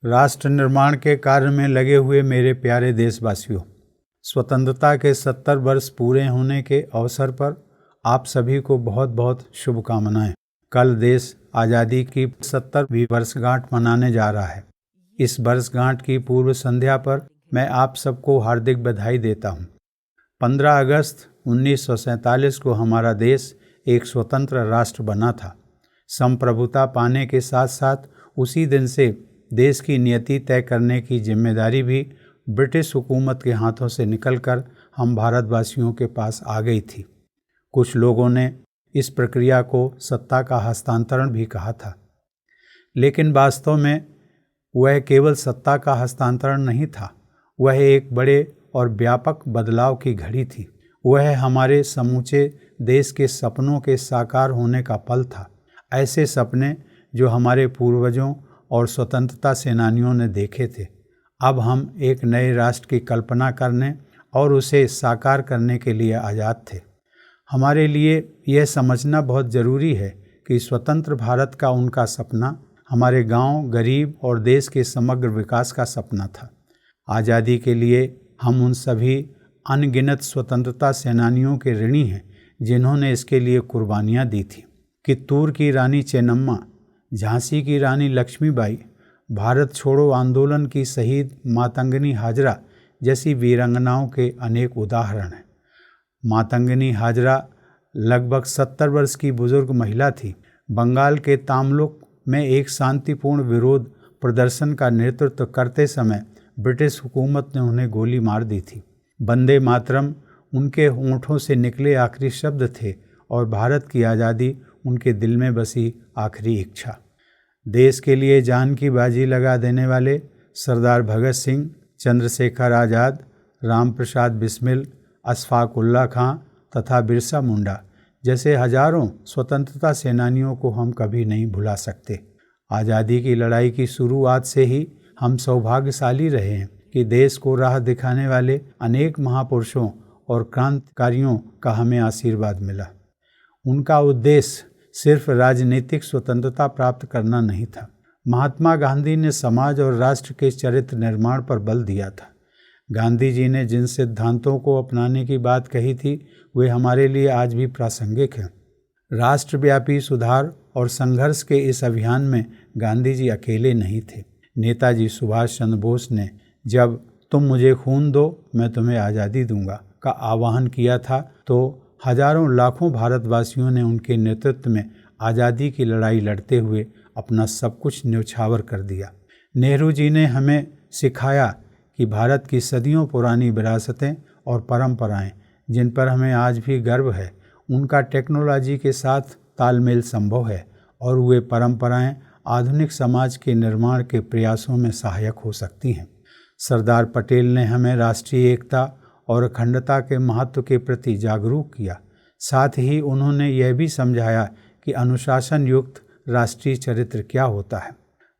राष्ट्र निर्माण के कार्य में लगे हुए मेरे प्यारे देशवासियों, स्वतंत्रता के 70 वर्ष पूरे होने के अवसर पर आप सभी को बहुत बहुत शुभकामनाएं। कल देश आज़ादी की 70वीं वर्षगांठ मनाने जा रहा है। इस वर्षगांठ की पूर्व संध्या पर मैं आप सबको हार्दिक बधाई देता हूं। 15 अगस्त 1947 को हमारा देश एक स्वतंत्र राष्ट्र बना था। संप्रभुता पाने के साथ साथ उसी दिन से देश की नियति तय करने की जिम्मेदारी भी ब्रिटिश हुकूमत के हाथों से निकलकर हम भारतवासियों के पास आ गई थी। कुछ लोगों ने इस प्रक्रिया को सत्ता का हस्तांतरण भी कहा था, लेकिन वास्तव में वह केवल सत्ता का हस्तांतरण नहीं था। वह एक बड़े और व्यापक बदलाव की घड़ी थी। वह हमारे समूचे देश के सपनों के साकार होने का पल था। ऐसे सपने जो हमारे पूर्वजों और स्वतंत्रता सेनानियों ने देखे थे। अब हम एक नए राष्ट्र की कल्पना करने और उसे साकार करने के लिए आज़ाद थे। हमारे लिए यह समझना बहुत ज़रूरी है कि स्वतंत्र भारत का उनका सपना हमारे गांव, गरीब और देश के समग्र विकास का सपना था। आज़ादी के लिए हम उन सभी अनगिनत स्वतंत्रता सेनानियों के ऋणी हैं जिन्होंने इसके लिए कुर्बानियाँ दी थी। कित्तूर की रानी चेन्नम्मा, झांसी की रानी लक्ष्मीबाई, भारत छोड़ो आंदोलन की शहीद मातंगनी हाजरा जैसी वीरांगनाओं के अनेक उदाहरण हैं। मातंगनी हाजरा लगभग 70 वर्ष की बुजुर्ग महिला थी। बंगाल के तामलुक में एक शांतिपूर्ण विरोध प्रदर्शन का नेतृत्व करते समय ब्रिटिश हुकूमत ने उन्हें गोली मार दी थी। वंदे मातरम उनके होंठों से निकले आखिरी शब्द थे और भारत की आज़ादी उनके दिल में बसी आखिरी इच्छा। देश के लिए जान की बाजी लगा देने वाले सरदार भगत सिंह, चंद्रशेखर आज़ाद, राम प्रसाद बिस्मिल, अशफाक उल्लाह खां तथा बिरसा मुंडा जैसे हजारों स्वतंत्रता सेनानियों को हम कभी नहीं भुला सकते। आज़ादी की लड़ाई की शुरुआत से ही हम सौभाग्यशाली रहे हैं कि देश को राह दिखाने वाले अनेक महापुरुषों और क्रांतिकारियों का हमें आशीर्वाद मिला। उनका उद्देश्य सिर्फ राजनीतिक स्वतंत्रता प्राप्त करना नहीं था। महात्मा गांधी ने समाज और राष्ट्र के चरित्र निर्माण पर बल दिया था। गांधी जी ने जिन सिद्धांतों को अपनाने की बात कही थी वे हमारे लिए आज भी प्रासंगिक हैं। राष्ट्रव्यापी सुधार और संघर्ष के इस अभियान में गांधी जी अकेले नहीं थे। नेताजी सुभाष चंद्र बोस ने जब तुम मुझे खून दो मैं तुम्हें आज़ादी दूंगा का आह्वान किया था तो हजारों लाखों भारतवासियों ने उनके नेतृत्व में आज़ादी की लड़ाई लड़ते हुए अपना सब कुछ न्यौछावर कर दिया। नेहरू जी ने हमें सिखाया कि भारत की सदियों पुरानी विरासतें और परंपराएं जिन पर हमें आज भी गर्व है, उनका टेक्नोलॉजी के साथ तालमेल संभव है और वे परंपराएं आधुनिक समाज के निर्माण के प्रयासों में सहायक हो सकती हैं। सरदार पटेल ने हमें राष्ट्रीय एकता और अखंडता के महत्व के प्रति जागरूक किया। साथ ही उन्होंने यह भी समझाया कि अनुशासन युक्त राष्ट्रीय चरित्र क्या होता है।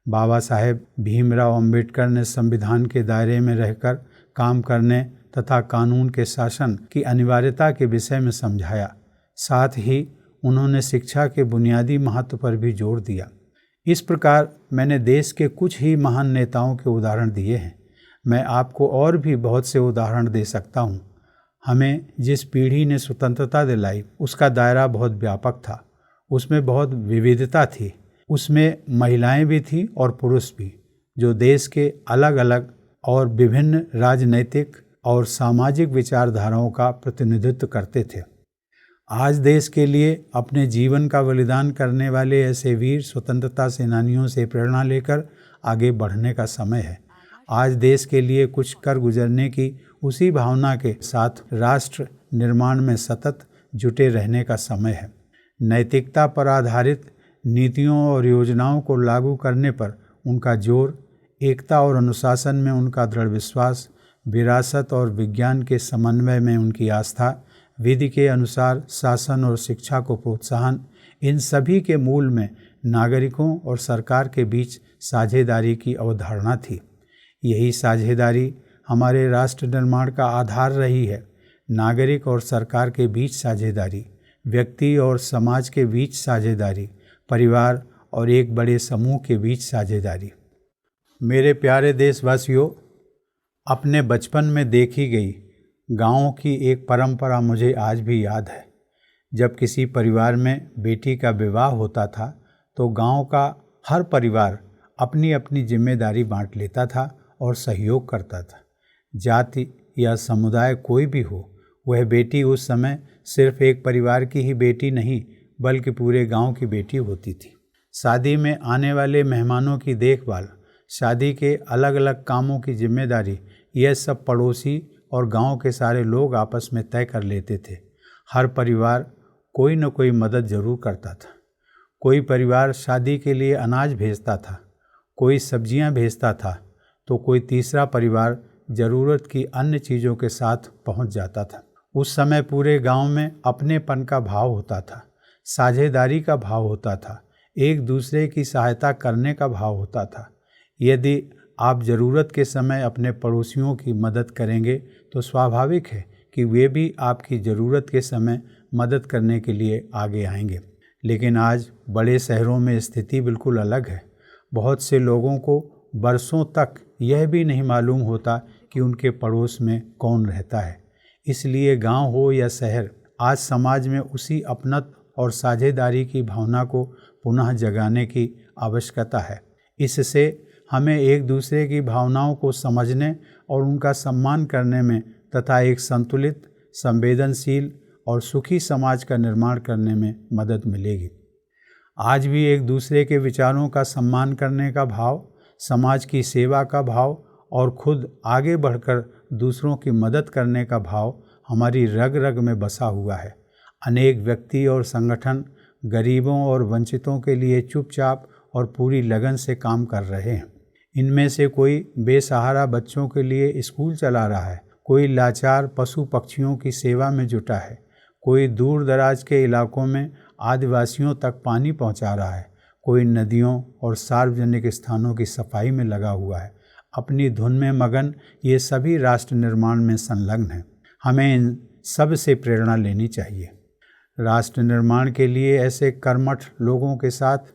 बाबा साहेब भीमराव अंबेडकर ने संविधान के दायरे में रहकर काम करने तथा कानून के शासन की अनिवार्यता के विषय में समझाया। साथ ही उन्होंने शिक्षा के बुनियादी महत्व पर भी जोर दिया। इस प्रकार मैंने देश के कुछ ही महान नेताओं के उदाहरण दिए हैं। मैं आपको और भी बहुत से उदाहरण दे सकता हूँ। हमें जिस पीढ़ी ने स्वतंत्रता दिलाई उसका दायरा बहुत व्यापक था। उसमें बहुत विविधता थी। उसमें महिलाएं भी थीं और पुरुष भी, जो देश के अलग अलग और विभिन्न राजनैतिक और सामाजिक विचारधाराओं का प्रतिनिधित्व करते थे। आज देश के लिए अपने जीवन का बलिदान करने वाले ऐसे वीर स्वतंत्रता सेनानियों से प्रेरणा लेकर आगे बढ़ने का समय है। आज देश के लिए कुछ कर गुजरने की उसी भावना के साथ राष्ट्र निर्माण में सतत जुटे रहने का समय है। नैतिकता पर आधारित नीतियों और योजनाओं को लागू करने पर उनका जोर, एकता और अनुशासन में उनका दृढ़ विश्वास, विरासत और विज्ञान के समन्वय में उनकी आस्था, विधि के अनुसार शासन और शिक्षा को प्रोत्साहन, इन सभी के मूल में नागरिकों और सरकार के बीच साझेदारी की अवधारणा थी। यही साझेदारी हमारे राष्ट्र निर्माण का आधार रही है। नागरिक और सरकार के बीच साझेदारी, व्यक्ति और समाज के बीच साझेदारी, परिवार और एक बड़े समूह के बीच साझेदारी। मेरे प्यारे देशवासियों, अपने बचपन में देखी गई गाँव की एक परंपरा मुझे आज भी याद है। जब किसी परिवार में बेटी का विवाह होता था तो गांव का हर परिवार अपनी अपनी जिम्मेदारी बांट लेता था और सहयोग करता था। जाति या समुदाय कोई भी हो, वह बेटी उस समय सिर्फ एक परिवार की ही बेटी नहीं बल्कि पूरे गांव की बेटी होती थी। शादी में आने वाले मेहमानों की देखभाल, शादी के अलग अलग कामों की जिम्मेदारी, यह सब पड़ोसी और गांव के सारे लोग आपस में तय कर लेते थे। हर परिवार कोई न कोई मदद जरूर करता था। कोई परिवार शादी के लिए अनाज भेजता था, कोई सब्जियां भेजता था, तो कोई तीसरा परिवार ज़रूरत की अन्य चीज़ों के साथ पहुंच जाता था। उस समय पूरे गांव में अपनेपन का भाव होता था, साझेदारी का भाव होता था, एक दूसरे की सहायता करने का भाव होता था। यदि आप ज़रूरत के समय अपने पड़ोसियों की मदद करेंगे तो स्वाभाविक है कि वे भी आपकी ज़रूरत के समय मदद करने के लिए आगे आएंगे। लेकिन आज बड़े शहरों में स्थिति बिल्कुल अलग है। बहुत से लोगों को बरसों तक यह भी नहीं मालूम होता कि उनके पड़ोस में कौन रहता है। इसलिए गांव हो या शहर, आज समाज में उसी अपनत्व और साझेदारी की भावना को पुनः जगाने की आवश्यकता है। इससे हमें एक दूसरे की भावनाओं को समझने और उनका सम्मान करने में तथा एक संतुलित, संवेदनशील और सुखी समाज का निर्माण करने में मदद मिलेगी। आज भी एक दूसरे के विचारों का सम्मान करने का भाव, समाज की सेवा का भाव और खुद आगे बढ़कर दूसरों की मदद करने का भाव हमारी रग रग में बसा हुआ है। अनेक व्यक्ति और संगठन गरीबों और वंचितों के लिए चुपचाप और पूरी लगन से काम कर रहे हैं। इनमें से कोई बेसहारा बच्चों के लिए स्कूल चला रहा है, कोई लाचार पशु पक्षियों की सेवा में जुटा है, कोई दूर दराज के इलाकों में आदिवासियों तक पानी पहुंचा रहा है, कोई नदियों और सार्वजनिक स्थानों की सफाई में लगा हुआ है। अपनी धुन में मगन ये सभी राष्ट्र निर्माण में संलग्न हैं। हमें इन सब से प्रेरणा लेनी चाहिए। राष्ट्र निर्माण के लिए ऐसे कर्मठ लोगों के साथ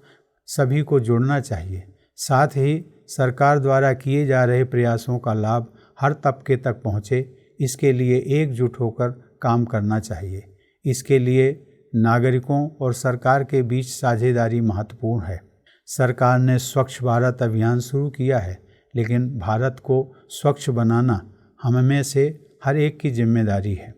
सभी को जुड़ना चाहिए। साथ ही सरकार द्वारा किए जा रहे प्रयासों का लाभ हर तबके तक पहुँचे, इसके लिए एकजुट होकर काम करना चाहिए। इसके लिए नागरिकों और सरकार के बीच साझेदारी महत्वपूर्ण है। सरकार ने स्वच्छ भारत अभियान शुरू किया है, लेकिन भारत को स्वच्छ बनाना हम में से हर एक की जिम्मेदारी है।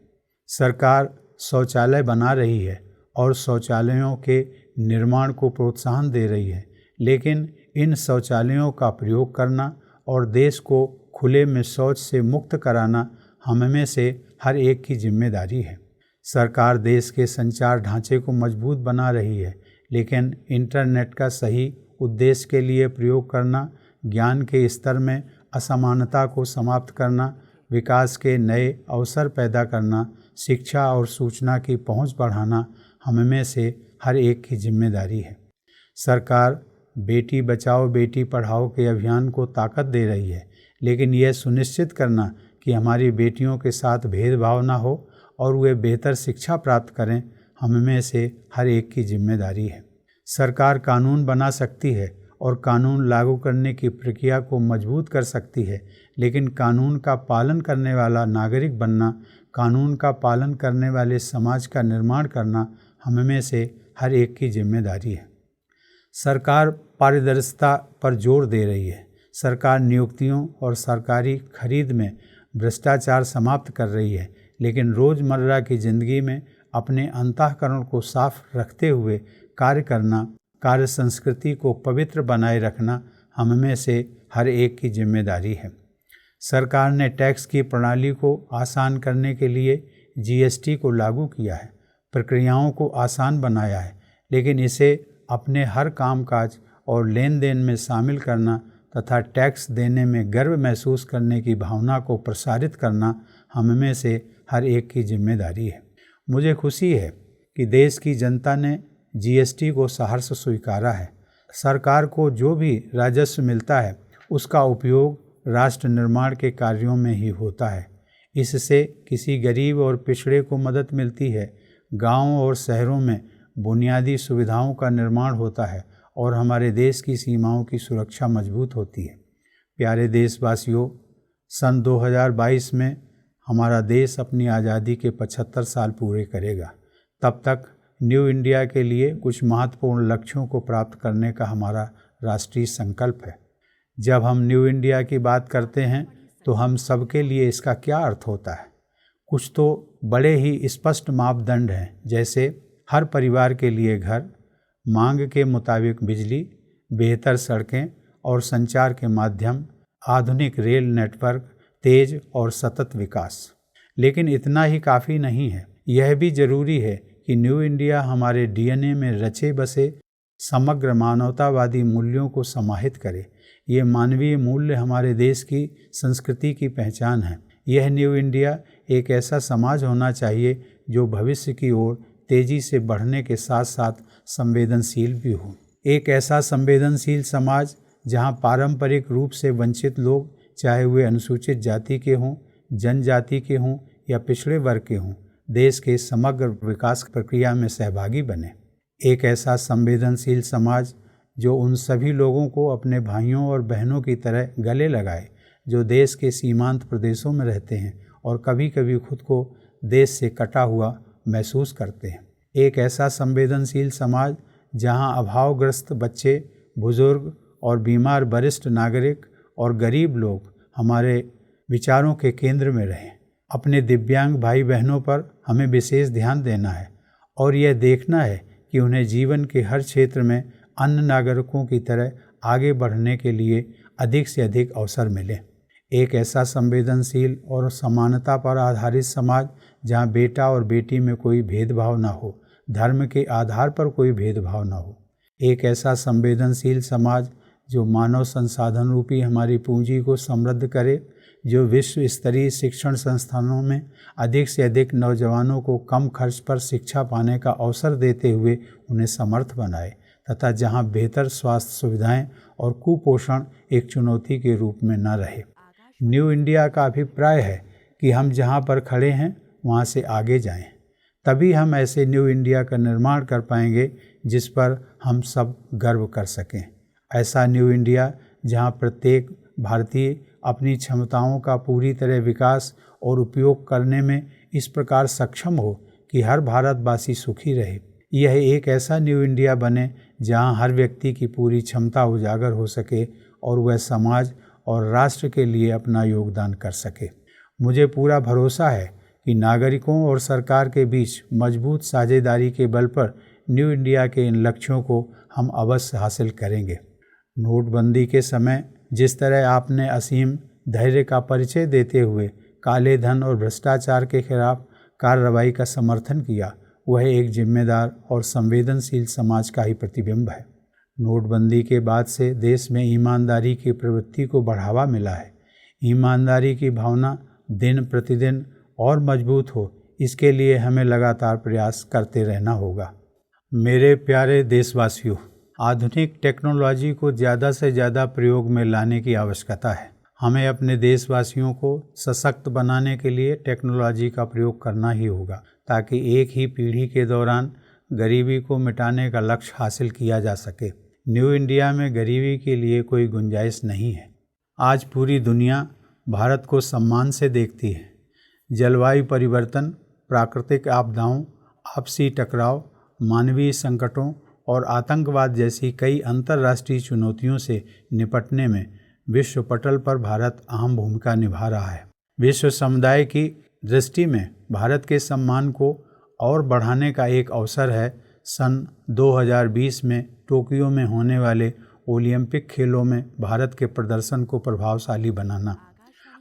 सरकार शौचालय बना रही है और शौचालयों के निर्माण को प्रोत्साहन दे रही है, लेकिन इन शौचालयों का प्रयोग करना और देश को खुले में शौच से मुक्त कराना हम में से हर एक की जिम्मेदारी है। सरकार देश के संचार ढांचे को मजबूत बना रही है, लेकिन इंटरनेट का सही उद्देश्य के लिए प्रयोग करना, ज्ञान के स्तर में असमानता को समाप्त करना, विकास के नए अवसर पैदा करना, शिक्षा और सूचना की पहुंच बढ़ाना हम में से हर एक की जिम्मेदारी है। सरकार बेटी बचाओ बेटी पढ़ाओ के अभियान को ताकत दे रही है, लेकिन यह सुनिश्चित करना कि हमारी बेटियों के साथ भेदभाव न हो और वे बेहतर शिक्षा प्राप्त करें, हम में से हर एक की जिम्मेदारी है। सरकार कानून बना सकती है और कानून लागू करने की प्रक्रिया को मजबूत कर सकती है, लेकिन कानून का पालन करने वाला नागरिक बनना, कानून का पालन करने वाले समाज का निर्माण करना हम में से हर एक की जिम्मेदारी है। सरकार पारदर्शिता पर जोर दे रही है। सरकार नियुक्तियों और सरकारी खरीद में भ्रष्टाचार समाप्त कर रही है, लेकिन रोज़मर्रा की ज़िंदगी में अपने अंतःकरण को साफ रखते हुए कार्य करना, कार्य संस्कृति को पवित्र बनाए रखना हम में से हर एक की जिम्मेदारी है। सरकार ने टैक्स की प्रणाली को आसान करने के लिए जीएसटी को लागू किया है, प्रक्रियाओं को आसान बनाया है, लेकिन इसे अपने हर कामकाज और लेन देन में शामिल करना तथा टैक्स देने में गर्व महसूस करने की भावना को प्रसारित करना हम में से हर एक की जिम्मेदारी है। मुझे खुशी है कि देश की जनता ने जीएसटी को सहर्ष स्वीकारा है। सरकार को जो भी राजस्व मिलता है उसका उपयोग राष्ट्र निर्माण के कार्यों में ही होता है। इससे किसी गरीब और पिछड़े को मदद मिलती है, गांवों और शहरों में बुनियादी सुविधाओं का निर्माण होता है और हमारे देश की सीमाओं की सुरक्षा मजबूत होती है। प्यारे देशवासियों, सन 2022 में हमारा देश अपनी आज़ादी के 75 साल पूरे करेगा। तब तक न्यू इंडिया के लिए कुछ महत्वपूर्ण लक्ष्यों को प्राप्त करने का हमारा राष्ट्रीय संकल्प है। जब हम न्यू इंडिया की बात करते हैं तो हम सबके लिए इसका क्या अर्थ होता है? कुछ तो बड़े ही स्पष्ट मापदंड हैं, जैसे हर परिवार के लिए घर, मांग के मुताबिक बिजली, बेहतर सड़कें और संचार के माध्यम, आधुनिक रेल नेटवर्क, तेज और सतत विकास। लेकिन इतना ही काफ़ी नहीं है। यह भी जरूरी है कि न्यू इंडिया हमारे डीएनए में रचे बसे समग्र मानवतावादी मूल्यों को समाहित करे। ये मानवीय मूल्य हमारे देश की संस्कृति की पहचान है। यह न्यू इंडिया एक ऐसा समाज होना चाहिए जो भविष्य की ओर तेजी से बढ़ने के साथ साथ संवेदनशील भी हो। एक ऐसा संवेदनशील समाज जहां पारंपरिक रूप से वंचित लोग, चाहे वे अनुसूचित जाति के हों, जनजाति के हों या पिछड़े वर्ग के हों, देश के समग्र विकास प्रक्रिया में सहभागी बने। एक ऐसा संवेदनशील समाज जो उन सभी लोगों को अपने भाइयों और बहनों की तरह गले लगाए जो देश के सीमांत प्रदेशों में रहते हैं और कभी कभी खुद को देश से कटा हुआ महसूस करते हैं। एक ऐसा संवेदनशील समाज जहां अभावग्रस्त बच्चे, बुजुर्ग और बीमार वरिष्ठ नागरिक और गरीब लोग हमारे विचारों के केंद्र में रहें। अपने दिव्यांग भाई बहनों पर हमें विशेष ध्यान देना है और यह देखना है कि उन्हें जीवन के हर क्षेत्र में अन्य नागरिकों की तरह आगे बढ़ने के लिए अधिक से अधिक अवसर मिले। एक ऐसा संवेदनशील और समानता पर आधारित समाज जहां बेटा और बेटी में कोई भेदभाव न हो, धर्म के आधार पर कोई भेदभाव न हो। एक ऐसा संवेदनशील समाज जो मानव संसाधन रूपी हमारी पूंजी को समृद्ध करे, जो विश्व स्तरीय शिक्षण संस्थानों में अधिक से अधिक नौजवानों को कम खर्च पर शिक्षा पाने का अवसर देते हुए उन्हें समर्थ बनाए, तथा जहां बेहतर स्वास्थ्य सुविधाएं और कुपोषण एक चुनौती के रूप में न रहे। न्यू इंडिया का अभिप्राय है कि हम जहां पर खड़े हैं वहां से आगे जाएं। तभी हम ऐसे न्यू इंडिया का निर्माण कर पाएंगे जिस पर हम सब गर्व कर सकें। ऐसा न्यू इंडिया जहां प्रत्येक भारतीय अपनी क्षमताओं का पूरी तरह विकास और उपयोग करने में इस प्रकार सक्षम हो कि हर भारतवासी सुखी रहे। यह एक ऐसा न्यू इंडिया बने जहां हर व्यक्ति की पूरी क्षमता उजागर हो सके और वह समाज और राष्ट्र के लिए अपना योगदान कर सके। मुझे पूरा भरोसा है कि नागरिकों और सरकार के बीच मजबूत साझेदारी के बल पर न्यू इंडिया के इन लक्ष्यों को हम अवश्य हासिल करेंगे। नोटबंदी के समय जिस तरह आपने असीम धैर्य का परिचय देते हुए काले धन और भ्रष्टाचार के खिलाफ कार्रवाई का समर्थन किया, वह एक जिम्मेदार और संवेदनशील समाज का ही प्रतिबिंब है। नोटबंदी के बाद से देश में ईमानदारी की प्रवृत्ति को बढ़ावा मिला है। ईमानदारी की भावना दिन प्रतिदिन और मजबूत हो, इसके लिए हमें लगातार प्रयास करते रहना होगा। मेरे प्यारे देशवासियों, आधुनिक टेक्नोलॉजी को ज़्यादा से ज़्यादा प्रयोग में लाने की आवश्यकता है। हमें अपने देशवासियों को सशक्त बनाने के लिए टेक्नोलॉजी का प्रयोग करना ही होगा, ताकि एक ही पीढ़ी के दौरान गरीबी को मिटाने का लक्ष्य हासिल किया जा सके। न्यू इंडिया में गरीबी के लिए कोई गुंजाइश नहीं है। आज पूरी दुनिया भारत को सम्मान से देखती है। जलवायु परिवर्तन, प्राकृतिक आपदाओं, आपसी टकराव, मानवीय संकटों और आतंकवाद जैसी कई अंतर्राष्ट्रीय चुनौतियों से निपटने में विश्व पटल पर भारत अहम भूमिका निभा रहा है। विश्व समुदाय की दृष्टि में भारत के सम्मान को और बढ़ाने का एक अवसर है सन 2020 में टोक्यो में होने वाले ओलंपिक खेलों में भारत के प्रदर्शन को प्रभावशाली बनाना।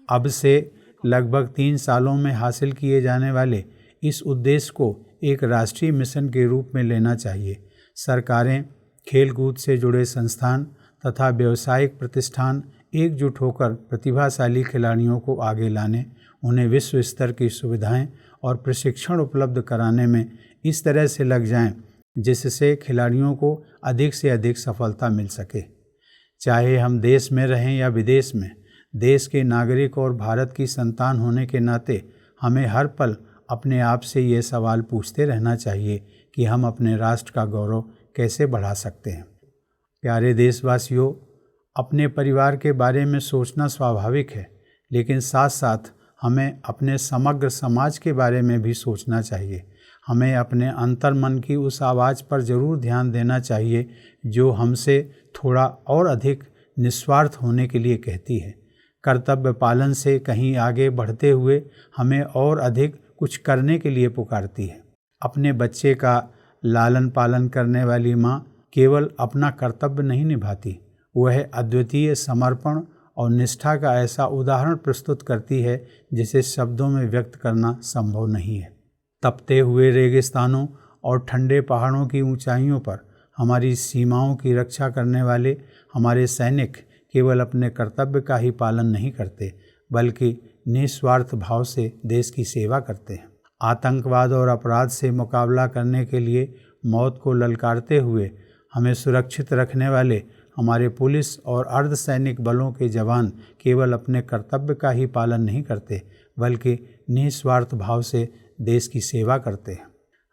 अब से लगभग 3 सालों में हासिल किए जाने वाले इस उद्देश्य को एक राष्ट्रीय मिशन के रूप में लेना चाहिए। सरकारें, खेलकूद से जुड़े संस्थान तथा व्यावसायिक प्रतिष्ठान एकजुट होकर प्रतिभाशाली खिलाड़ियों को आगे लाने, उन्हें विश्व स्तर की सुविधाएं और प्रशिक्षण उपलब्ध कराने में इस तरह से लग जाएं जिससे खिलाड़ियों को अधिक से अधिक सफलता मिल सके। चाहे हम देश में रहें या विदेश में, देश के नागरिक और भारत की संतान होने के नाते हमें हर पल अपने आप से ये सवाल पूछते रहना चाहिए कि हम अपने राष्ट्र का गौरव कैसे बढ़ा सकते हैं। प्यारे देशवासियों, अपने परिवार के बारे में सोचना स्वाभाविक है, लेकिन साथ साथ हमें अपने समग्र समाज के बारे में भी सोचना चाहिए। हमें अपने अंतर्मन की उस आवाज़ पर ज़रूर ध्यान देना चाहिए जो हमसे थोड़ा और अधिक निस्वार्थ होने के लिए कहती है। कर्तव्य पालन से कहीं आगे बढ़ते हुए हमें और अधिक कुछ करने के लिए पुकारती है। अपने बच्चे का लालन पालन करने वाली माँ केवल अपना कर्तव्य नहीं निभाती, वह अद्वितीय समर्पण और निष्ठा का ऐसा उदाहरण प्रस्तुत करती है जिसे शब्दों में व्यक्त करना संभव नहीं है। तपते हुए रेगिस्तानों और ठंडे पहाड़ों की ऊंचाइयों पर हमारी सीमाओं की रक्षा करने वाले हमारे सैनिक केवल अपने कर्तव्य का ही पालन नहीं करते, बल्कि निस्वार्थ भाव से देश की सेवा करते हैं। आतंकवाद और अपराध से मुकाबला करने के लिए मौत को ललकारते हुए हमें सुरक्षित रखने वाले हमारे पुलिस और अर्धसैनिक बलों के जवान केवल अपने कर्तव्य का ही पालन नहीं करते, बल्कि निस्वार्थ भाव से देश की सेवा करते हैं।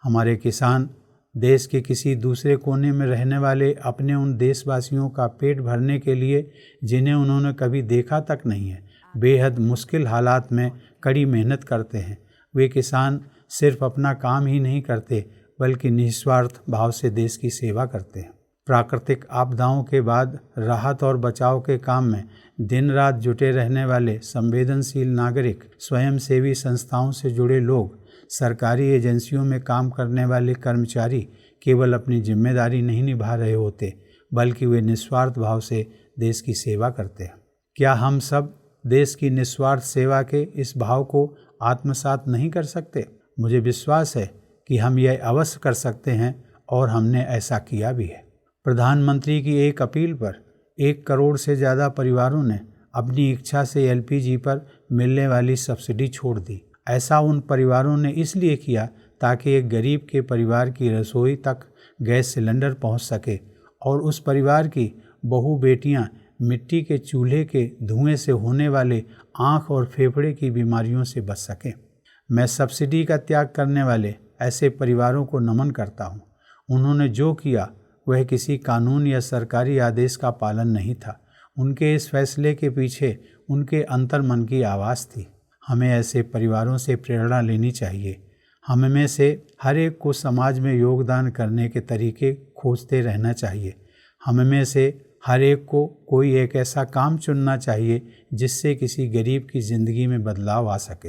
हमारे किसान देश के किसी दूसरे कोने में रहने वाले अपने उन देशवासियों का पेट भरने के लिए जिन्हें उन्होंने कभी देखा तक नहीं है, बेहद मुश्किल हालात में कड़ी मेहनत करते हैं। वे किसान सिर्फ अपना काम ही नहीं करते, बल्कि निस्वार्थ भाव से देश की सेवा करते हैं। प्राकृतिक आपदाओं के बाद राहत और बचाव के काम में दिन रात जुटे रहने वाले संवेदनशील नागरिक, स्वयंसेवी संस्थाओं से जुड़े लोग, सरकारी एजेंसियों में काम करने वाले कर्मचारी केवल अपनी जिम्मेदारी नहीं निभा रहे होते, बल्कि वे निस्वार्थ भाव से देश की सेवा करते हैं। क्या हम सब देश की निस्वार्थ सेवा के इस भाव को आत्मसात नहीं कर सकते? मुझे विश्वास है कि हम यह अवश्य कर सकते हैं और हमने ऐसा किया भी है। प्रधानमंत्री की एक अपील पर 1 करोड़ से ज़्यादा परिवारों ने अपनी इच्छा से एलपीजी पर मिलने वाली सब्सिडी छोड़ दी। ऐसा उन परिवारों ने इसलिए किया ताकि एक गरीब के परिवार की रसोई तक गैस सिलेंडर पहुंच सके और उस परिवार की बहू बेटियां मिट्टी के चूल्हे के धुएं से होने वाले आँख और फेफड़े की बीमारियों से बच सकें। मैं सब्सिडी का त्याग करने वाले ऐसे परिवारों को नमन करता हूँ। उन्होंने जो किया वह किसी कानून या सरकारी आदेश का पालन नहीं था। उनके इस फैसले के पीछे उनके अंतर्मन की आवाज़ थी। हमें ऐसे परिवारों से प्रेरणा लेनी चाहिए। हम में से हर एक को समाज में योगदान करने के तरीके खोजते रहना चाहिए। हम में से हर एक को कोई एक ऐसा काम चुनना चाहिए जिससे किसी गरीब की ज़िंदगी में बदलाव आ सके।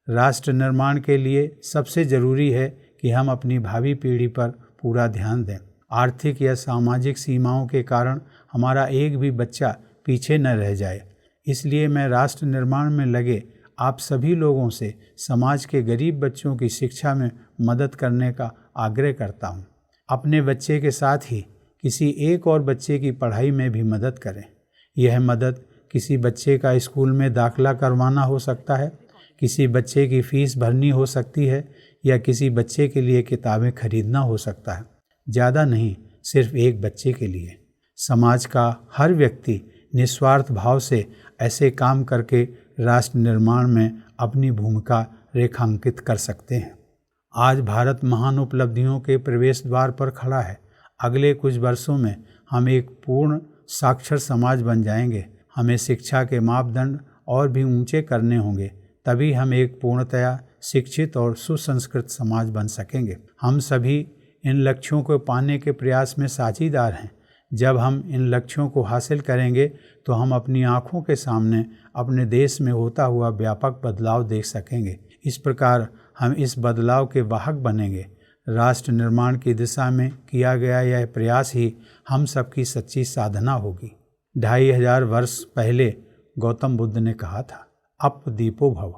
राष्ट्र निर्माण के लिए सबसे ज़रूरी है कि हम अपनी भावी पीढ़ी पर पूरा ध्यान दें। आर्थिक या सामाजिक सीमाओं के कारण हमारा एक भी बच्चा पीछे न रह जाए। इसलिए मैं राष्ट्र निर्माण में लगे आप सभी लोगों से समाज के गरीब बच्चों की शिक्षा में मदद करने का आग्रह करता हूँ। अपने बच्चे के साथ ही किसी एक और बच्चे की पढ़ाई में भी मदद करें। यह मदद किसी बच्चे का स्कूल में दाखिला करवाना हो सकता है, किसी बच्चे की फ़ीस भरनी हो सकती है या किसी बच्चे के लिए किताबें खरीदना हो सकता है। ज़्यादा नहीं, सिर्फ एक बच्चे के लिए। समाज का हर व्यक्ति निस्वार्थ भाव से ऐसे काम करके राष्ट्र निर्माण में अपनी भूमिका रेखांकित कर सकते हैं। आज भारत महान उपलब्धियों के प्रवेश द्वार पर खड़ा है। अगले कुछ वर्षों में हम एक पूर्ण साक्षर समाज बन जाएंगे। हमें शिक्षा के मापदंड और भी ऊंचे करने होंगे, तभी हम एक पूर्णतया शिक्षित और सुसंस्कृत समाज बन सकेंगे। हम सभी इन लक्ष्यों को पाने के प्रयास में साझीदार हैं। जब हम इन लक्ष्यों को हासिल करेंगे तो हम अपनी आँखों के सामने अपने देश में होता हुआ व्यापक बदलाव देख सकेंगे। इस प्रकार हम इस बदलाव के वाहक बनेंगे। राष्ट्र निर्माण की दिशा में किया गया यह प्रयास ही हम सबकी सच्ची साधना होगी। 2500 वर्ष पहले गौतम बुद्ध ने कहा था, अप दीपो भव,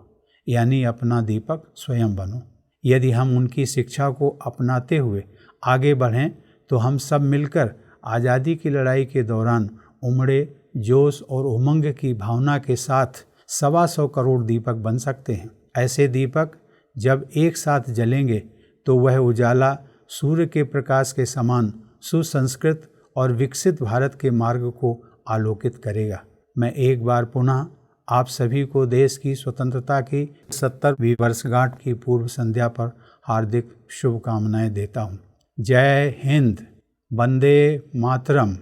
यानी अपना दीपक स्वयं बनो। यदि हम उनकी शिक्षा को अपनाते हुए आगे बढ़ें तो हम सब मिलकर आज़ादी की लड़ाई के दौरान उमड़े जोश और उमंग की भावना के साथ 125 करोड़ दीपक बन सकते हैं। ऐसे दीपक जब एक साथ जलेंगे तो वह उजाला सूर्य के प्रकाश के समान सुसंस्कृत और विकसित भारत के मार्ग को आलोकित करेगा। मैं एक बार पुनः आप सभी को देश की स्वतंत्रता की 70वीं वर्षगांठ की पूर्व संध्या पर हार्दिक शुभकामनाएं देता हूं। जय हिंद, वंदे मातरम।